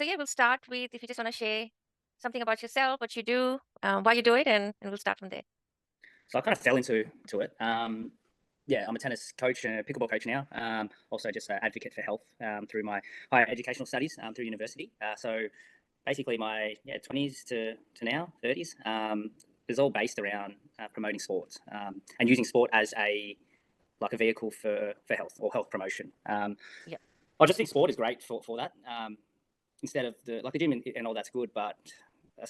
So yeah, we'll start with if you just want to share something about yourself, what you do, why you do it, and we'll start from there. So I kind of fell into it. Yeah, I'm a tennis coach and a pickleball coach now. Also, just an advocate for health through my higher educational studies through university. So basically, my 20s to now 30s is all based around promoting sports and using sport as a vehicle for health or health promotion. Yeah. I just think sport is great for that. Instead of the gym and all that's good, but uh,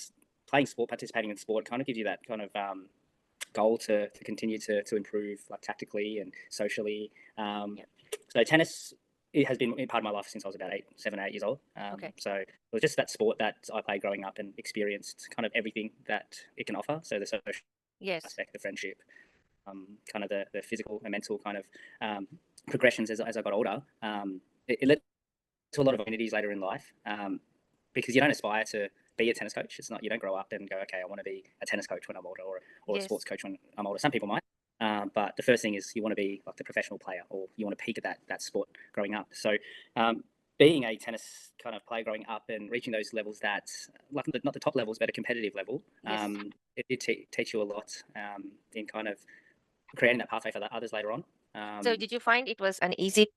playing sport, participating in sport, kind of gives you that kind of goal to continue to improve like tactically and socially. Yeah. So tennis, it has been part of my life since I was about 8 years old. Okay. So it was just that sport that I played growing up and experienced kind of everything that it can offer. So the social Yes. aspect, the friendship, kind of the physical and mental kind of progressions as I got older. It led to a lot of opportunities later in life because you don't aspire to be a tennis coach. It's not, you don't grow up and go, okay, I want to be a tennis coach when I'm older, or a sports Yes. coach when I'm older. Some people might, but the first thing is you want to be like the professional player, or you want to peak at that sport growing up. So um, being a tennis kind of player growing up and reaching those levels that, like not the top levels, but a competitive level, Yes. it did teach you a lot in kind of creating that pathway for the others later on. So did you find it was an easy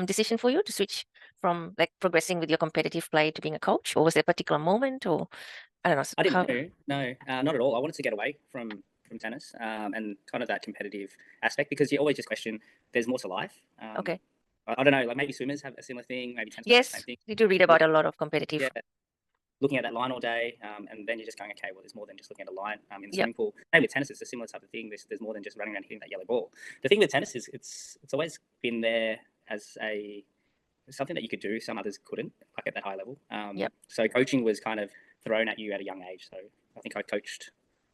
decision for you to switch from like progressing with your competitive play to being a coach, or was there a particular moment, or I don't know I didn't how? know, no, not at all. I wanted to get away from tennis and kind of that competitive aspect because you always just question. There's more to life. Okay. I don't know, like maybe swimmers have a similar thing. Maybe tennis players have the same Yes, thing. you do read about Look, a lot of yeah, competitive. looking at that line all day, and then you're just going, okay, well, there's more than just looking at a line in the Yep. swimming pool. Maybe with tennis, it's a similar type of thing. There's more than just running around hitting that yellow ball. The thing with tennis is it's always been there as a something that you could do, some others couldn't, like at that high level. Yep. So coaching was kind of thrown at you at a young age. So I think I coached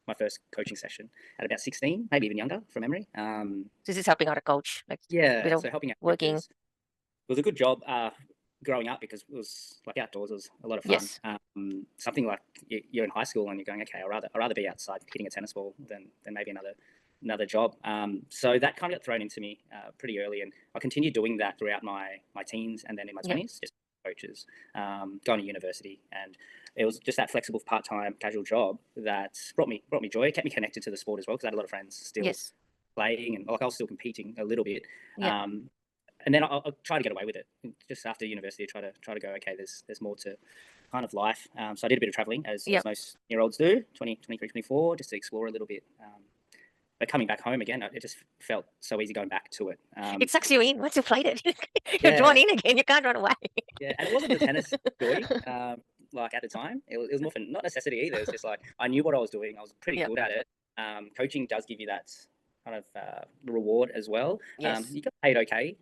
my first coaching session at about 16, maybe even younger from memory. This is helping out a coach, like a bit Yeah, of so helping out working. coaches. It was a good job growing up because it was like outdoors. It was a lot of fun. Yes. Something like you're in high school and you're going, okay, I'd rather be outside hitting a tennis ball than maybe another job. So that kind of got thrown into me pretty early, and I continued doing that throughout my teens and then in my Yep. 20s, just coaches, going to university, and it was just that flexible part-time casual job that brought me joy. It kept me connected to the sport as well because I had a lot of friends still Yes. playing, and like I was still competing a little bit. Yep. Um, and then I'll try to get away with it. Just after university, try to go. Okay, there's more to kind of life. So I did a bit of traveling, as Yep. most year olds do, 20, 23, 24, just to explore a little bit. But coming back home again, it just felt so easy going back to it. It sucks you in once you played it. You're drawn Yeah, in again. You can't run away. yeah, and it wasn't the tennis joy. Like at the time, it was more for not necessity either. It's just like I knew what I was doing. I was pretty Yep. good at it. Coaching does give you that kind of reward as well. Yes. You get paid okay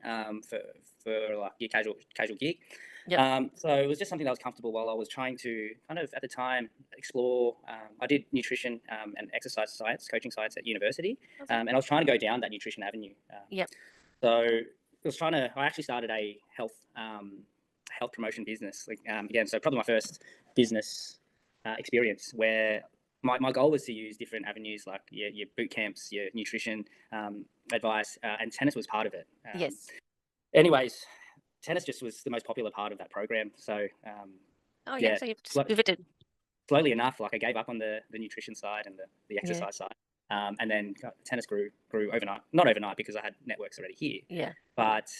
for like your casual gig. Yep. So it was just something that was comfortable while I was trying to kind of at the time explore. I did nutrition and exercise science, coaching science at university, Okay. and I was trying to go down that nutrition avenue. Yep. So I actually started a health promotion business again. So probably my first business experience where my goal was to use different avenues like your boot camps, your nutrition advice, and tennis was part of it. Yes. Anyways, tennis just was the most popular part of that program. So Oh yeah. yeah, So you've just pivoted. slowly enough, like I gave up on the nutrition side and the Yeah. exercise side. And then tennis grew overnight. Not overnight because I had networks already here, Yeah. but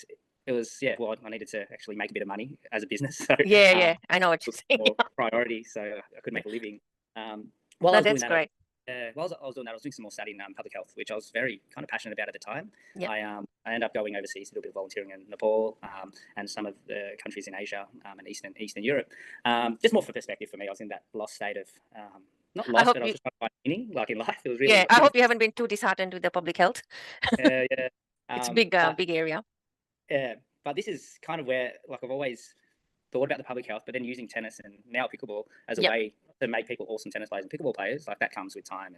it was well, I needed to actually make a bit of money as a business, so Yeah. Yeah. I know what you're was saying. more priority, so I could Yeah. make a living. While I No, was doing that's that, great. while I was doing that, I was doing some more study in public health, which I was very kind of passionate about at the time. Yep. I ended up going overseas to do a bit of volunteering in Nepal and some of the countries in Asia and Eastern Europe. Just more for perspective for me, I was in that lost state of not I lost, hope but I was you. just trying to find meaning, like in life. It was really Yeah. like I super. hope you haven't been too disheartened with the public health. Yeah. It's a But big area. yeah, but this is kind of where like I've always thought about the public health, but then using tennis and now pickleball as a Yep. way to make people awesome tennis players and pickleball players, like that comes with time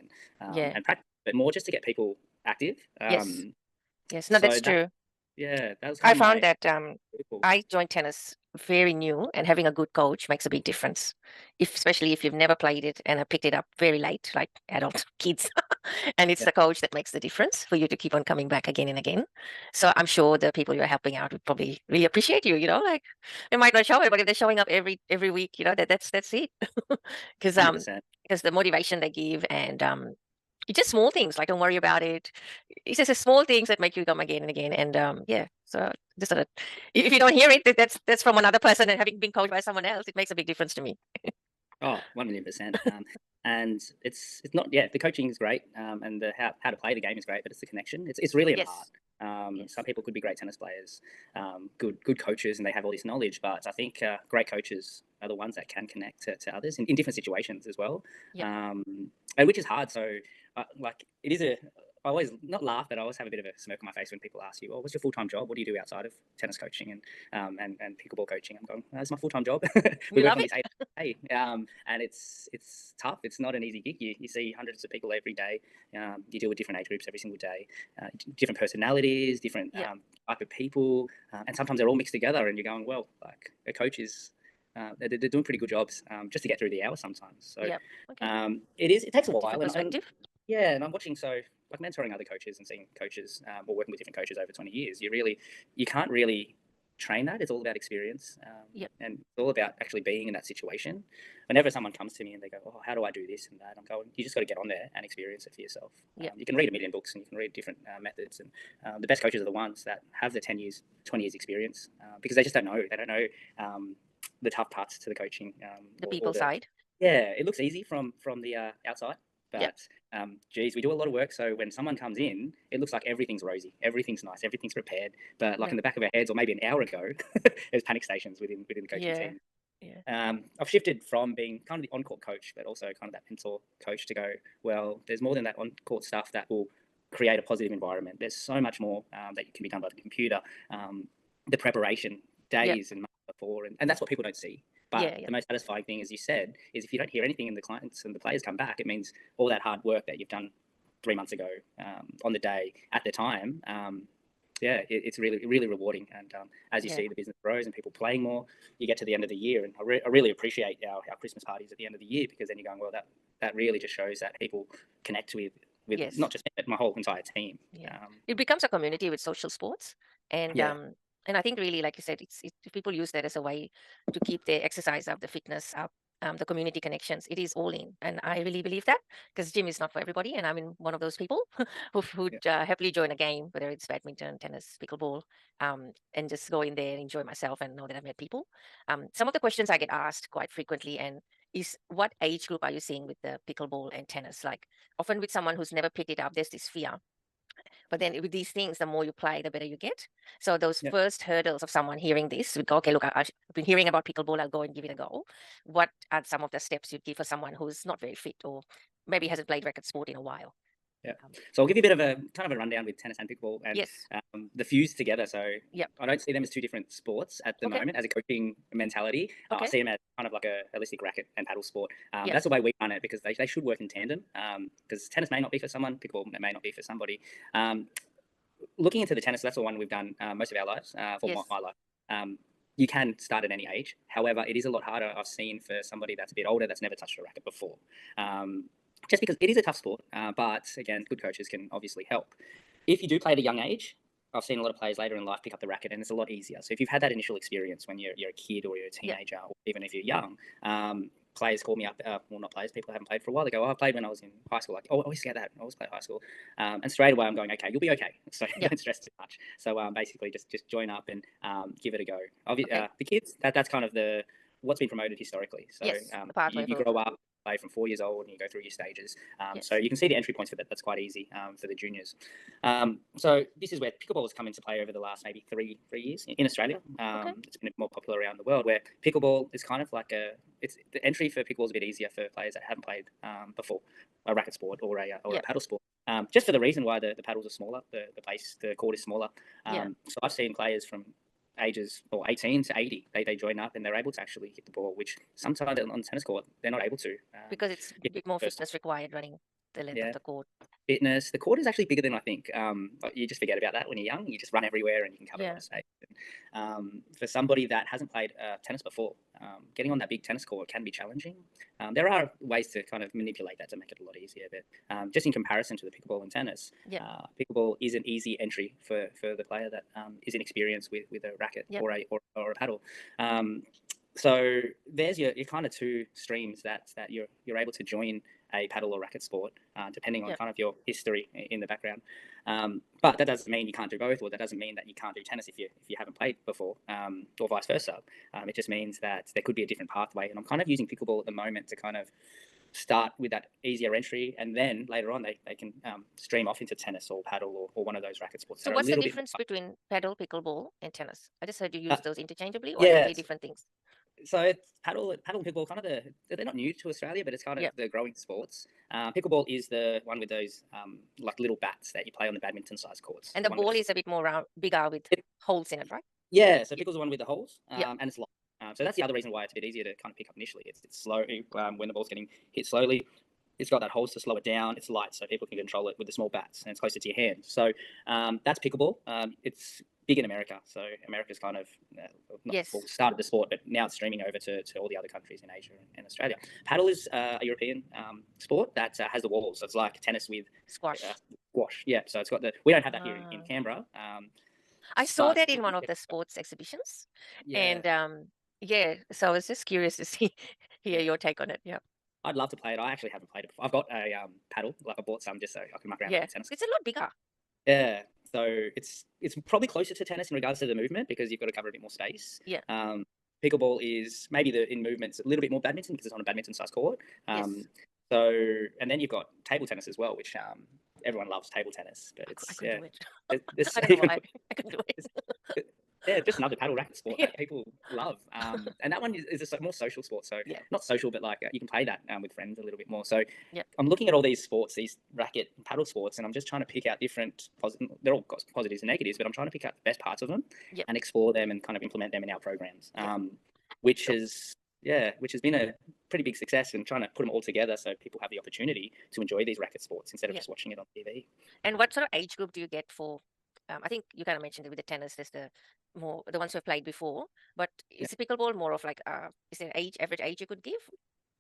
Yeah. and practice, but more just to get people active. Yes. Yes. No, So that's that true. yeah, that was kind I of found my that cool. I joined tennis very new, and having a good coach makes a big difference. Especially if you've never played it and have picked it up very late, like adult kids, and it's Yeah. the coach that makes the difference for you to keep on coming back again and again. So I'm sure the people you're helping out would probably really appreciate you. Like they might not show it, but if they're showing up every week, that's it. Because 100%. because the motivation they give, and it's just small things, like don't worry about it. It's just the small things that make you come again and again. And yeah, so just sort of, if you don't hear it, that's from another person, and having been coached by someone else, it makes a big difference to me. Oh, 1,000,000%. And it's not, yeah, the coaching is great, and the how to play the game is great, but it's the connection. It's really an Yes. art. Yes. Some people could be great tennis players, good coaches, and they have all this knowledge. But I think great coaches are the ones that can connect to others in different situations as well, Yep. and which is hard. So, like, it is a. I always not laugh, but I always have a bit of a smirk on my face when people ask you, "Oh, what's your full-time job? What do you do outside of tennis coaching and pickleball coaching?" I'm going, "That's my full-time job." We You work love on it? this 8 and it's tough. It's not an easy gig. You see hundreds of people every day. You deal with different age groups every single day, different personalities, different Yep. type of people, and sometimes they're all mixed together. And you're going, well, like a coach is. They're doing pretty good jobs just to get through the hours sometimes. So Yep. Okay. it takes a while, Different and perspective. yeah, and I'm watching, so like mentoring other coaches and seeing coaches or working with different coaches over 20 years. You can't really train that. It's all about experience, Yep. and it's all about actually being in that situation. Whenever someone comes to me and they go, "Oh, how do I do this and that?" I'm going, "You just got to get on there and experience it for yourself." Yep. You can read a million books and you can read different methods, and the best coaches are the ones that have the 10 years, 20 years experience because they just don't know. They don't know the tough parts to the coaching The or people the side. yeah. It looks easy from the outside, Yep. but geez, we do a lot of work. So when someone comes in, it looks like everything's rosy, everything's nice, everything's prepared. But like Yep. in the back of our heads, or maybe an hour ago, there's panic stations within the coaching Yeah. team. Yeah. I've shifted from being kind of the on-court coach, but also kind of that mentor coach to go, well, there's more than that on-court stuff that will create a positive environment. There's so much more that can be done by the computer. The preparation, Yep. days and months before, and that's what people don't see. But Yeah. Yeah. the most satisfying thing, as you said, is if you don't hear anything and the clients and the players come back, it means all that hard work that you've done 3 months ago on the day at the time. Yeah, it's really, really rewarding. And as you Yeah. see the business grows and people playing more, you get to the end of the year. And I really appreciate our Christmas parties at the end of the year, because then you're going, well, that really just shows that people connect with Yes. not just me, but my whole entire team. Yeah. It becomes a community with social sports, and Yeah, and I think really, like you said, if people use that as a way to keep their exercise up, the fitness up, the community connections, it is all in. And I really believe that, because gym is not for everybody, and I'm in one of those people who'd yeah, happily join a game, whether it's badminton, tennis, pickleball, and just go in there and enjoy myself and know that I've met people. Some of the questions I get asked quite frequently, and is, what age group are you seeing with the pickleball and tennis? Like, often with someone who's never picked it up, there's this fear, but then with these things, the more you play, the better you get. So those yeah. first hurdles of someone hearing this, we go, okay, look, I've been hearing about pickleball, I'll go and give it a go. What are some of the steps you'd give for someone who's not very fit, or maybe hasn't played racket sport in a while? Yeah. So I'll give you a bit of a kind of a rundown with tennis and pickleball and Yes. the fuse together. So Yep. I don't see them as two different sports at the Okay. moment as a coaching mentality. I Okay. see them as kind of like a holistic racket and paddle sport. Yep. That's the way we run it, because they should work in tandem. Because tennis may not be for someone, pickleball may not be for somebody. Looking into the tennis, that's the one we've done most of our lives, for Yes. my life. You can start at any age. However, it is a lot harder, I've seen, for somebody that's a bit older that's never touched a racket before. Just because it is a tough sport, but again, good coaches can obviously help. If you do play at a young age, I've seen a lot of players later in life pick up the racket, and it's a lot easier. So if you've had that initial experience when you're a kid or you're a Yep. teenager, or even if you're young, players call me up. Well, not players, people who haven't played for a while. They go, "Oh, I played when I was in high school." Like, "Oh, I always get that. I always play high school." And straight away, I'm going, "Okay, you'll be okay." So Yep. don't stress too much. So basically, just join up and give it a go. Okay. The kids, that's kind of what's been promoted historically. So Yes. The pathway you for. grow up, play from 4 years old, and you go through your stages. So Yes. you can see the entry points for that. That's quite easy for the juniors. So this is where pickleball has come into play over the last maybe three years in Australia. Okay. It's been more popular around the world, where pickleball is kind of like it's the entry for pickleball is a bit easier for players that haven't played before a racket sport or a Yep. paddle sport. Just for the reason why the paddles are smaller, the court is smaller. Yeah. So I've seen players from ages 18 to 80, they join up and they're able to actually hit the ball, which sometimes on the tennis court they're not able to. Because it's a bit more First, fitness required running the length of yeah, the court. fitness. The court is actually bigger than I think. But you just forget about that when you're young. You just run everywhere and you can cover a lot Yeah. of space. For somebody that hasn't played tennis before, getting on that big tennis court can be challenging. There are ways to kind of manipulate that to make it a lot easier, but just in comparison to the pickleball and tennis, pickleball is an easy entry for the player that is inexperienced with a racket or a paddle. So there's your kind of two streams that you're able to join a paddle or racket sport, depending on kind of your history in the background. But that doesn't mean you can't do both, or that doesn't mean that you can't do tennis if you haven't played before, or vice versa. It just means that there could be a different pathway. And I'm kind of using pickleball at the moment to kind of start with that easier entry, and then later on they can stream off into tennis or paddle or one of those racket sports. So what's the difference between paddle, pickleball, and tennis? I just heard you use those interchangeably, or are they different things? So it's paddle and pickleball, kind of they're not new to Australia, but it's kind of the growing sports. Pickleball is the one with those like little bats that you play on the badminton-sized courts. And the ball is a bit more bigger with holes in it, right? Yeah, so pickleball's the one with the holes, and it's light. So that's the other reason why it's a bit easier to kind of pick up initially. It's slow when the ball's getting hit slowly. It's got that holes to slow it down. It's light, so people can control it with the small bats, and it's closer to your hand. So that's pickleball. It's big in America, so America's kind of started the sport, but now it's streaming over to all the other countries in Asia and Australia. Paddle is a European sport that has the walls, so it's like tennis with squash. Yeah, so it's got we don't have that here in Canberra. I saw that in one of the sports exhibitions, and so I was just curious to hear your take on it. Yeah. I'd love to play it. I actually haven't played it before. I've got a paddle, like I bought some just so I can muck around with tennis. It's a lot bigger. Yeah, so it's probably closer to tennis in regards to the movement because you've got to cover a bit more space. Yeah. Pickleball is maybe in movements a little bit more badminton because it's on a badminton-sized court. So, and then you've got table tennis as well, which everyone loves table tennis, but it's I couldn't do it. I don't know why. I couldn't do it. Yeah, just another paddle racket sport that people love. And that one is a more social sport. So not social, but like you can play that with friends a little bit more. So I'm looking at all these sports, these racket and paddle sports, and I'm just trying to pick out different, they're all got positives and negatives, but I'm trying to pick out the best parts of them and explore them and kind of implement them in our programs, which has been a pretty big success, and trying to put them all together so people have the opportunity to enjoy these racket sports instead of just watching it on TV. And what sort of age group do you get for, I think you kind of mentioned it with the tennis, there's the ones who have played before, but is the pickleball more of like, is there an average age you could give?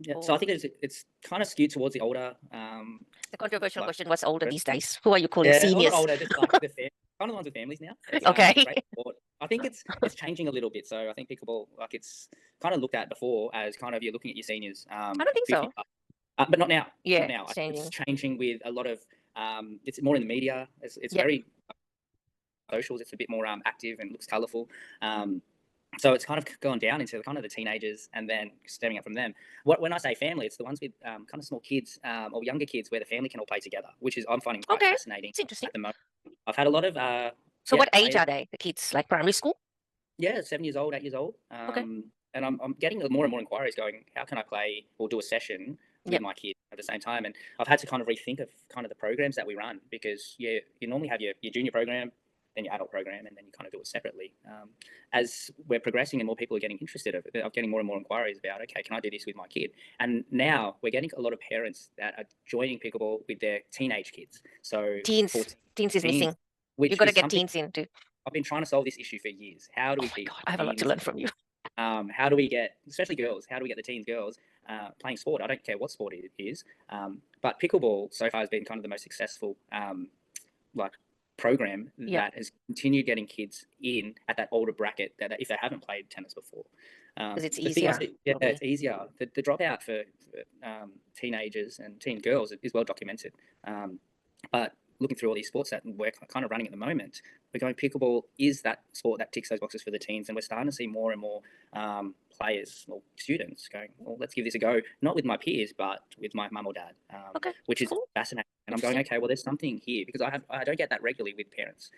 Yeah, so I think it's kind of skewed towards the older. The controversial question, what's older these days? Who are you calling seniors? Older, just like kind of the ones with families now. Okay. I think it's changing a little bit. So I think pickleball, like it's kind of looked at before as kind of you're looking at your seniors. I don't think so. But not now. Yeah, not now. It's changing with a lot of. It's more in the media. It's very socials. It's a bit more active and looks colourful. So it's kind of gone down into kind of the teenagers and then stemming up from them. When I say family, it's the ones with kind of small kids or younger kids where the family can all play together, which is I'm finding quite fascinating. It's interesting. At the moment. I've had a lot of. So what age are they? The kids, like primary school? Yeah, 7 years old, 8 years old. And I'm getting more and more inquiries going, how can I play or do a session with my kid at the same time? And I've had to kind of rethink of kind of the programs that we run because you normally have your junior program, then your adult program, and then you kind of do it separately. As we're progressing and more people are getting interested of it, I'm getting more and more inquiries about, okay, can I do this with my kid? And now we're getting a lot of parents that are joining pickleball with their teenage kids. So teens is missing. You've got to get teens in too. I've been trying to solve this issue for years. How do we keep? I have a lot to learn from you. How do we get, especially girls? How do we get the teens girls playing sport? I don't care what sport it is, but pickleball so far has been kind of the most successful program that has continued getting kids in at that older bracket that if they haven't played tennis before. Because it's easier. It's easier. The dropout for teenagers and teen girls is well documented. But looking through all these sports that we're kind of running at the moment, we're going pickleball is that sport that ticks those boxes for the teens, and we're starting to see more and more players or students going, well, let's give this a go, not with my peers, but with my mum or dad, which is fascinating. And I'm going, okay, well, there's something here because I don't get that regularly with parents.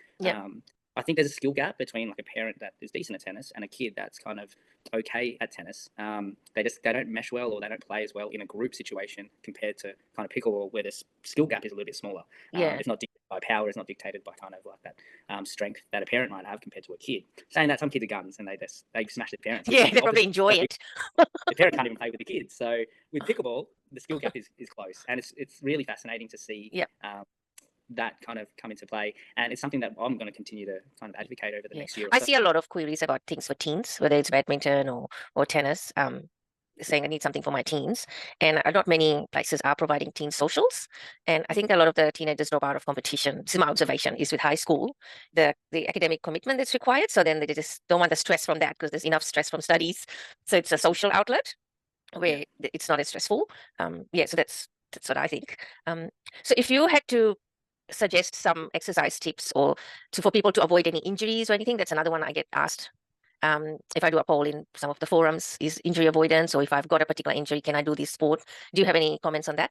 I think there's a skill gap between like a parent that is decent at tennis and a kid that's kind of okay at tennis. They don't mesh well, or they don't play as well in a group situation compared to kind of pickleball, where the skill gap is a little bit smaller. It's not dictated by power. It's not dictated by kind of like that strength that a parent might have compared to a kid. Saying that, some kids are guns and they smash their parents. Yeah, they probably enjoy it. The parent can't even play with the kids. So with pickleball, the skill gap is close, and it's really fascinating to see. that kind of come into play, and it's something that I'm going to continue to kind of advocate over the next year or I so. see a lot of queries about things for teens, whether it's badminton or tennis. Saying I need something for my teens, and not many places are providing teen socials. And I think a lot of the teenagers drop out of competition. This is my observation: is with high school, the academic commitment that's required. So then they just don't want the stress from that because there's enough stress from studies. So it's a social outlet where it's not as stressful. So that's what I think. So if you had to suggest some exercise tips or for people to avoid any injuries or anything, that's another one I get asked. If I do a poll in some of the forums, is injury avoidance, or if I've got a particular injury, can I do this sport? Do you have any comments on that?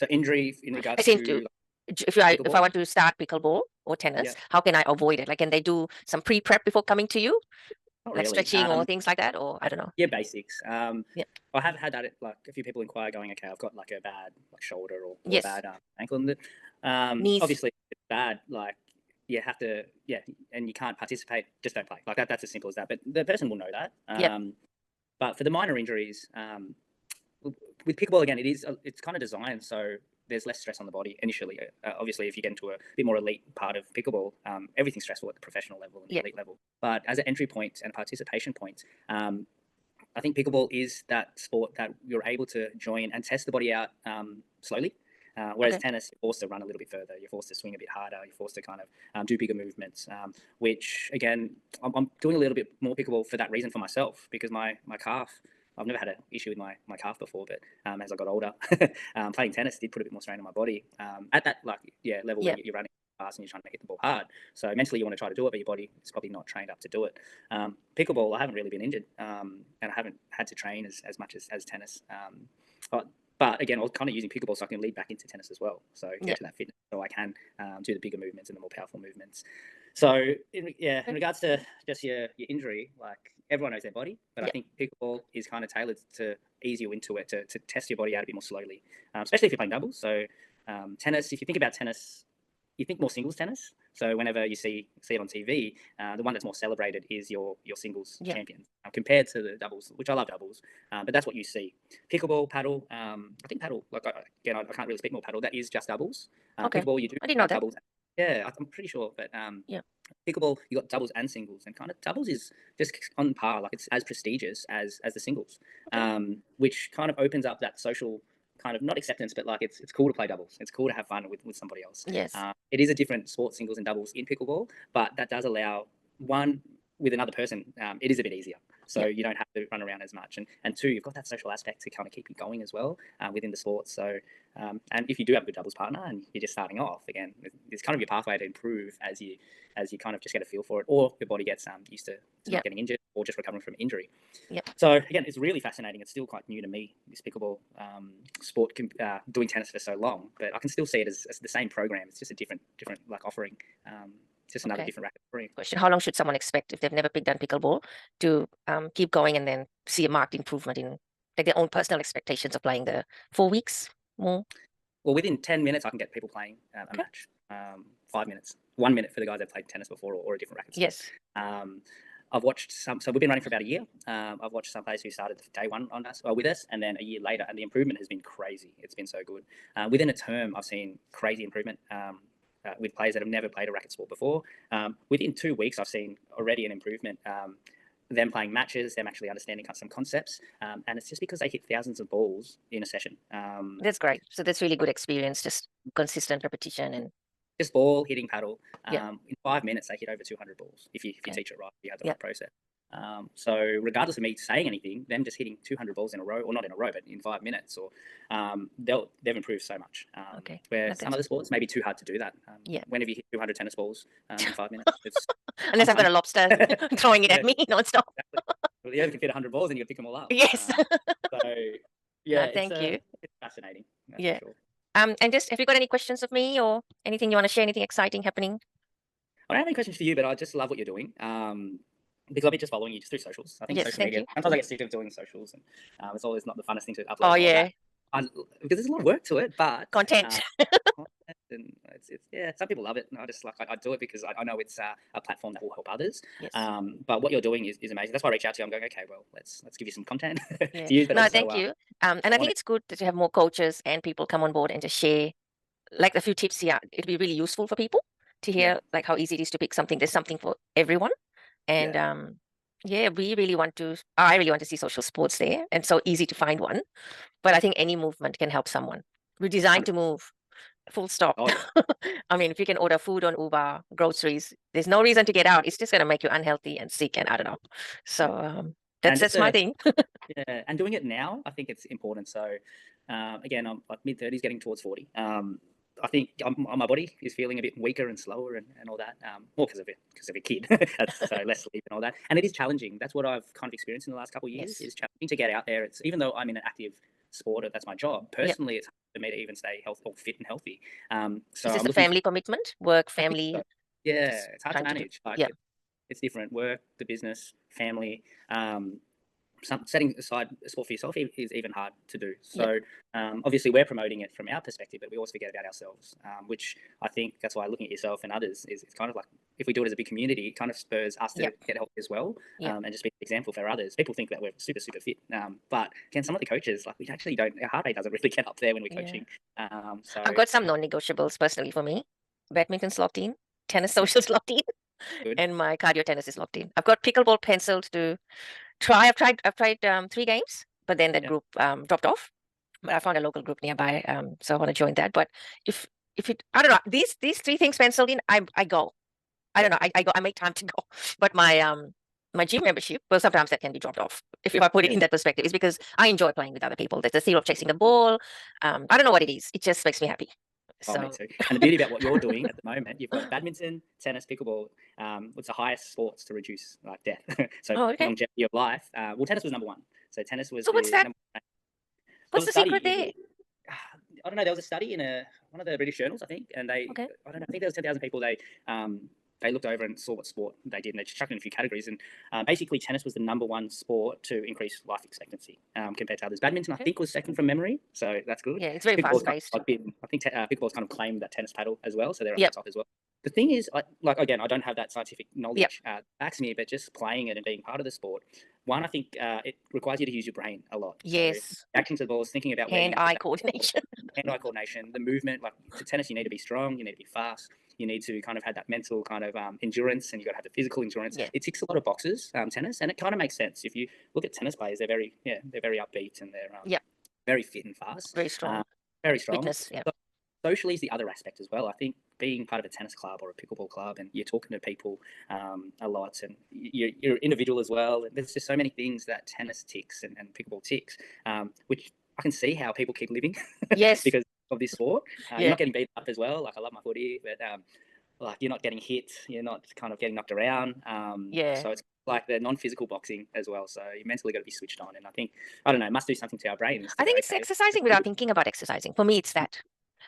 So injury in I regards think to if I pickleball? want to start pickleball or tennis, Yeah, how can I avoid it? Like, can they do some pre-prep before coming to you, not like really. stretching or things like that, or I don't know? Yeah, basics. Yeah. I have had that like a few people inquire, going, okay, I've got like a bad like shoulder or a Yes. bad ankle, and Knees. obviously it's bad. Like you have to, and you can't participate. Just don't play. Like that. That's as simple as that. But the person will know that. Yep. But for the minor injuries, with pickleball again, it's kind of designed so there's less stress on the body initially. Obviously, if you get into a bit more elite part of pickleball, everything's stressful at the professional level and the elite level. But as an entry point and participation point, I think pickleball is that sport that you're able to join and test the body out slowly. Whereas tennis, you're forced to run a little bit further, you're forced to swing a bit harder, you're forced to kind of do bigger movements, which again, I'm doing a little bit more pickleball for that reason for myself, because my calf, I've never had an issue with my calf before, but as I got older, playing tennis did put a bit more strain on my body at that level where you're running fast and you're trying to hit the ball hard. So mentally you want to try to do it, but your body is probably not trained up to do it. Pickleball, I haven't really been injured, and I haven't had to train as much as tennis. But again, I was kind of using pickleball so I can lead back into tennis as well. So get to that fitness, so I can do the bigger movements and the more powerful movements. So in regards to just your injury, like everyone knows their body, but I think pickleball is kind of tailored to ease you into it, to test your body out a bit more slowly, especially if you're playing doubles. So tennis, if you think about tennis, you think more singles tennis. So whenever you see it on TV, the one that's more celebrated is your singles champion compared to the doubles, which I love doubles, but that's what you see. Pickleball, paddle, I think paddle, like again, I can't really speak more paddle. That is just doubles. Pickleball, you do I didn't know that. doubles. Yeah, I'm pretty sure, but pickleball, you got doubles and singles, and kind of doubles is just on par, like it's as prestigious as the singles, which kind of opens up that social kind of, not acceptance, but like it's cool to play doubles. It's cool to have fun with somebody else. Yes. It is a different sport, singles and doubles in pickleball, but that does allow one with another person. It is a bit easier, so you don't have to run around as much, and two, you've got that social aspect to kind of keep you going as well within the sport. So and if you do have a good doubles partner and you're just starting off, again, it's kind of your pathway to improve as you kind of just get a feel for it, or your body gets used to not getting injured, or just recovering from injury. So again, it's really fascinating. It's still quite new to me, this pickleball sport, doing tennis for so long, but I can still see it as the same program. It's just a different like offering, just another different racket offering. Question: how long should someone expect, if they've never done pickleball, to keep going and then see a marked improvement in like their own personal expectations of playing the 4 weeks more? Well, within 10 minutes, I can get people playing a match. 5 minutes, 1 minute for the guys that played tennis before, or a different racket sport. Yes. I've watched some, so we've been running for about a year. I've watched some players who started day one on us, with us, and then a year later, and the improvement has been crazy. It's been so good. Within a term, I've seen crazy improvement with players that have never played a racket sport before. Within 2 weeks, I've seen already an improvement. Them playing matches, them actually understanding some concepts, and it's just because they hit thousands of balls in a session. That's great. So that's really good experience, just consistent repetition and just ball hitting, paddle. In 5 minutes, they hit over 200 balls if you teach it right, if you have the right process. So regardless of me saying anything, them just hitting 200 balls in a row, or not in a row, but in 5 minutes, or they've improved so much. Where some other sports may be too hard to do that. Whenever you hit 200 tennis balls in 5 minutes, it's unless I've got a lobster throwing it at me nonstop. Well, you can fit 100 balls and you can pick them all up. Yes. So yeah, thank you. It's fascinating. Yeah. For sure. And just, have you got any questions of me, or anything you want to share, anything exciting happening? I don't have any questions for you, but I just love what you're doing. Because I've been just following you just through socials. I think social media, sometimes I get sick of doing socials, and it's always not the funnest thing to upload. Oh yeah. Because there's a lot of work to it, but content. And it's some people love it, and I just I do it because I know it's a platform that will help others. Yes. But what you're doing is amazing. That's why I reach out to you. I'm going, okay, well, let's give you some content Yeah. to use. But no, also, thank you. And I think it's good to have more coaches and people come on board and just share like a few tips here, it'd be really useful for people to hear like how easy it is to pick something. There's something for everyone. And yeah, I really want to see social sports there, and so easy to find one. But I think any movement can help someone. We're designed to move, full stop. Oh, yeah. I mean, if you can order food on Uber, groceries, there's no reason to get out. It's just going to make you unhealthy and sick, and I don't know. So And that's my thing. yeah, and doing it now, I think it's important. So again, I'm like mid-30s, getting towards 40. I think my body is feeling a bit weaker and slower and all that, more because of a kid, so less sleep and all that. And it is challenging. That's what I've kind of experienced in the last couple of years. Yes. It's challenging to get out there. It's even though I'm in an active sport, that's my job. Personally, it's hard for me to even stay fit and healthy. So Is this I'm a looking. family commitment? Work, I think family? so. Yeah, Just it's hard to trying to do. manage. Like Yeah. it's different. Work, the business, family. Setting aside sport for yourself is even hard to do. So obviously we're promoting it from our perspective, but we always forget about ourselves, which I think that's why looking at yourself and others is it's kind of like, if we do it as a big community, it kind of spurs us to get healthy as well, and just be an example for others. People think that we're super, super fit, but again, some of the coaches, like we actually don't, our heart rate doesn't really get up there when we're coaching. So I've got some non-negotiables personally for me. Badminton's locked in, tennis socials locked in, good. and my cardio tennis is locked in. I've got pickleball penciled to try. I've tried 3 games, but then that group dropped off. But I found a local group nearby, so I want to join that. But if I don't know, these 3 things penciled in, I go. I don't know, I go. I make time to go. But my gym membership, well, sometimes that can be dropped off. If I put it in that perspective, is because I enjoy playing with other people. There's the thrill of chasing the ball. I don't know what it is. It just makes me happy. Oh, So me too. And the beauty about what you're doing at the moment, you've got badminton, tennis, pickleball. What's the highest sports to reduce like death? So longevity of life. Well, tennis was number 1. So tennis was what's that? number 1. What's the secret there? I don't know. There was a study in one of the British journals, I think, and I don't know. I think there was 10,000 people. They looked over and saw what sport they did, and they chucked in a few categories. And basically, tennis was the number 1 sport to increase life expectancy compared to others. Badminton, I think, was second from memory, so that's good. Yeah, it's very fast paced. I think pickleball's kind of claimed that tennis paddle as well, so they're on the top as well. The thing is, like again, I don't have that scientific knowledge backs me, but just playing it and being part of the sport. One, I think it requires you to use your brain a lot. Yes. So action to the balls, thinking about hand-eye coordination. Hand-eye coordination, the movement. Like to tennis, you need to be strong, you need to be fast, you need to kind of have that mental kind of endurance, and you got to have the physical endurance. It ticks a lot of boxes, tennis, and it kind of makes sense. If you look at tennis players, they're very upbeat, and they're very fit and fast, very strong, very strong. Fitness, so, socially is the other aspect as well. I think being part of a tennis club or a pickleball club, and you're talking to people a lot, and you're individual as well. And there's just so many things that tennis ticks and pickleball ticks, which I can see how people keep living. Yes. Because of this sport. You're not getting beat up as well. Like I love my footy, but like you're not getting hit. You're not kind of getting knocked around. So it's like the non-physical boxing as well. So you mentally got to be switched on. And I think, I don't know, it must do something to our brains. I think it's exercising without thinking about exercising. For me, it's that.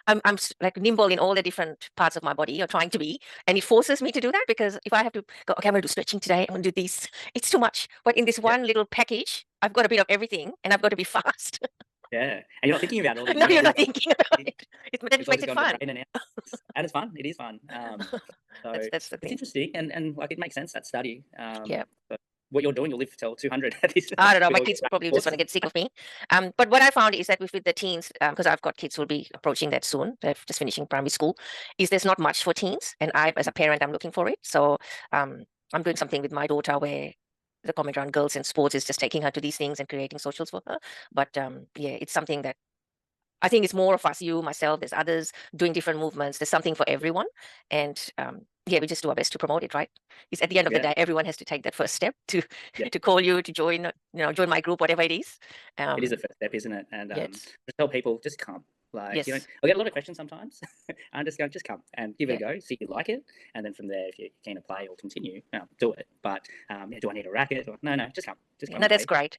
I'm like nimble in all the different parts of my body, or trying to be, and it forces me to do that, because if I have to go, okay, I'm going to do stretching today, I'm going to do this, it's too much. But in this one little package, I've got a bit of everything, and I've got to be fast. Yeah, and you're not thinking about all this. No, you're not thinking about it. It makes it fun. And it's fun. It is fun. So that's the thing. It's interesting, and like it makes sense, that study. But what you're doing, you'll live till 200 at this. I don't know. My kids probably just want to get sick of me. But what I found is that with the teens, because I've got kids who will be approaching that soon, they're just finishing primary school, is there's not much for teens, and as a parent, I'm looking for it. So I'm doing something with my daughter where the comment around girls in sports is just taking her to these things and creating socials for her. But it's something that I think it's more of us, you, myself, there's others doing different movements. There's something for everyone. And we just do our best to promote it, right? Because at the end of the day, everyone has to take that first step to call you, to join, join my group, whatever it is. It is the first step, isn't it? And just tell people, just come. Like, I get a lot of questions sometimes. I'm just going, just come and give it a go, see if you like it. And then from there, if you're keen to play or continue, do it. But do I need a racket? No, just come. No, that's great.